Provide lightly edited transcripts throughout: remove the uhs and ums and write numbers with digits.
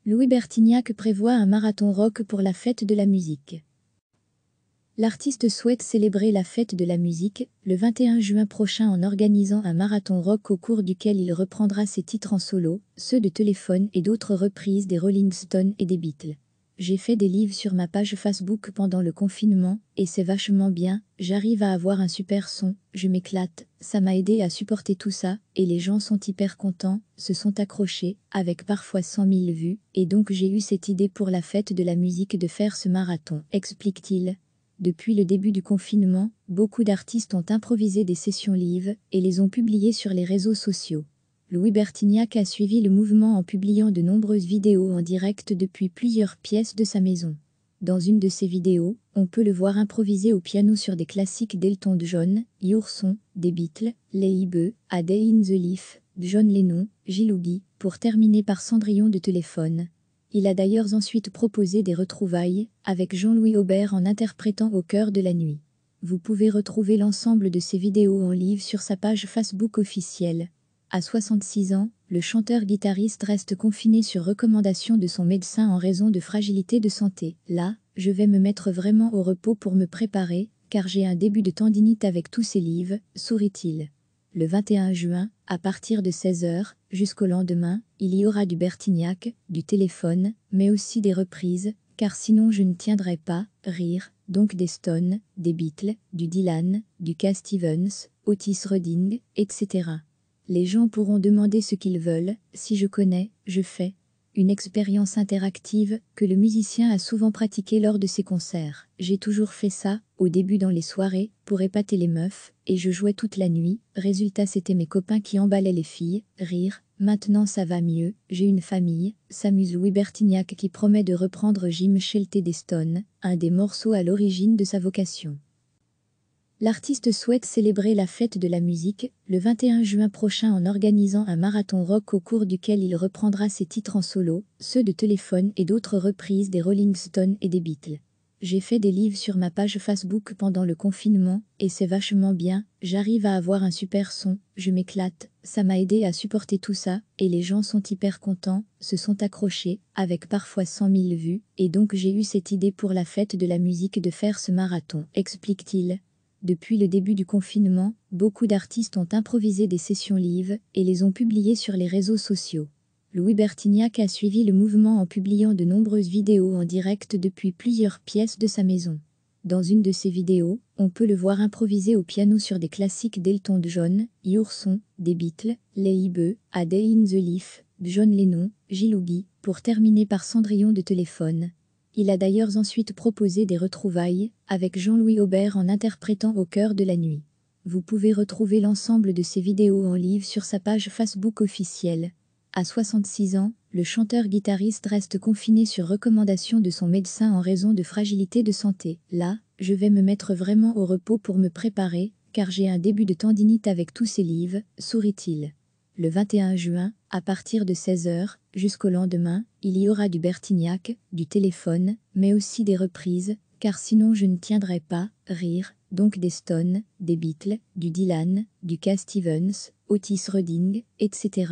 Louis Bertignac prévoit un marathon rock pour la fête de la musique. L'artiste souhaite célébrer la fête de la musique le 21 juin prochain en organisant un marathon rock au cours duquel il reprendra ses titres en solo, ceux de Téléphone et d'autres reprises des Rolling Stones et des Beatles. J'ai fait des lives sur ma page Facebook pendant le confinement, et c'est vachement bien, j'arrive à avoir un super son, je m'éclate, ça m'a aidé à supporter tout ça, et les gens sont hyper contents, se sont accrochés, avec parfois 100 000 vues, et donc j'ai eu cette idée pour la fête de la musique de faire ce marathon, explique-t-il. Depuis le début du confinement, beaucoup d'artistes ont improvisé des sessions live et les ont publiées sur les réseaux sociaux. Louis Bertignac a suivi le mouvement en publiant de nombreuses vidéos en direct depuis plusieurs pièces de sa maison. Dans une de ces vidéos, on peut le voir improviser au piano sur des classiques d'Elton John, Yourson, des Beatles, Les Beux, A Day in the Life, John Lennon, Gil Hughes, pour terminer par Cendrillon de Téléphone. Il a d'ailleurs ensuite proposé des retrouvailles, avec Jean-Louis Aubert en interprétant Au cœur de la nuit. Vous pouvez retrouver l'ensemble de ces vidéos en live sur sa page Facebook officielle. À 66 ans, le chanteur-guitariste reste confiné sur recommandation de son médecin en raison de fragilité de santé. Là, je vais me mettre vraiment au repos pour me préparer, car j'ai un début de tendinite avec tous ces livres, sourit-il. Le 21 juin, à partir de 16h, jusqu'au lendemain, il y aura du Bertignac, du Téléphone, mais aussi des reprises, car sinon je ne tiendrai pas, rire, donc des Stones, des Beatles, du Dylan, du Cat Stevens, Otis Redding, etc. Les gens pourront demander ce qu'ils veulent, si je connais, je fais. Une expérience interactive que le musicien a souvent pratiquée lors de ses concerts. J'ai toujours fait ça, au début dans les soirées, pour épater les meufs, et je jouais toute la nuit. Résultat, c'était mes copains qui emballaient les filles, rire. Maintenant ça va mieux, j'ai une famille, s'amuse Louis Bertignac qui promet de reprendre Jim Shelter des Stones, un des morceaux à l'origine de sa vocation. L'artiste souhaite célébrer la fête de la musique le 21 juin prochain en organisant un marathon rock au cours duquel il reprendra ses titres en solo, ceux de Téléphone et d'autres reprises des Rolling Stones et des Beatles. J'ai fait des lives sur ma page Facebook pendant le confinement, et c'est vachement bien, j'arrive à avoir un super son, je m'éclate, ça m'a aidé à supporter tout ça, et les gens sont hyper contents, se sont accrochés, avec parfois 100 000 vues, et donc j'ai eu cette idée pour la fête de la musique de faire ce marathon, explique-t-il. Depuis le début du confinement, beaucoup d'artistes ont improvisé des sessions live et les ont publiées sur les réseaux sociaux. Louis Bertignac a suivi le mouvement en publiant de nombreuses vidéos en direct depuis plusieurs pièces de sa maison. Dans une de ces vidéos, on peut le voir improviser au piano sur des classiques d'Elton John, Yourson, des Beatles, Les Beux, A Day in the Life, John Lennon, Gil Hughes, pour terminer par Cendrillon de Téléphone. Il a d'ailleurs ensuite proposé des retrouvailles, avec Jean-Louis Aubert en interprétant Au cœur de la nuit. Vous pouvez retrouver l'ensemble de ces vidéos en live sur sa page Facebook officielle. À 66 ans, le chanteur-guitariste reste confiné sur recommandation de son médecin en raison de fragilité de santé. Là, je vais me mettre vraiment au repos pour me préparer, car j'ai un début de tendinite avec tous ces livres, sourit-il. Le 21 juin, à partir de 16h, jusqu'au lendemain, il y aura du Bertignac, du Téléphone, mais aussi des reprises, car sinon je ne tiendrai pas, rire, donc des Stones, des Beatles, du Dylan, du Cat Stevens, Otis Redding, etc.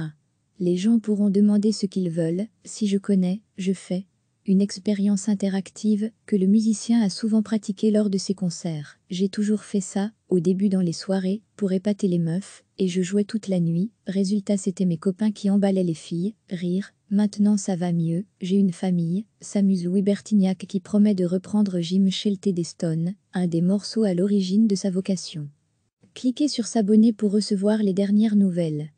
Les gens pourront demander ce qu'ils veulent, si je connais, je fais. Une expérience interactive que le musicien a souvent pratiquée lors de ses concerts. J'ai toujours fait ça, au début dans les soirées, pour épater les meufs, et je jouais toute la nuit. Résultat, c'était mes copains qui emballaient les filles, rire. Maintenant ça va mieux, j'ai une famille, s'amuse Louis Bertignac qui promet de reprendre Jim Shelter des Stones, un des morceaux à l'origine de sa vocation. Cliquez sur s'abonner pour recevoir les dernières nouvelles.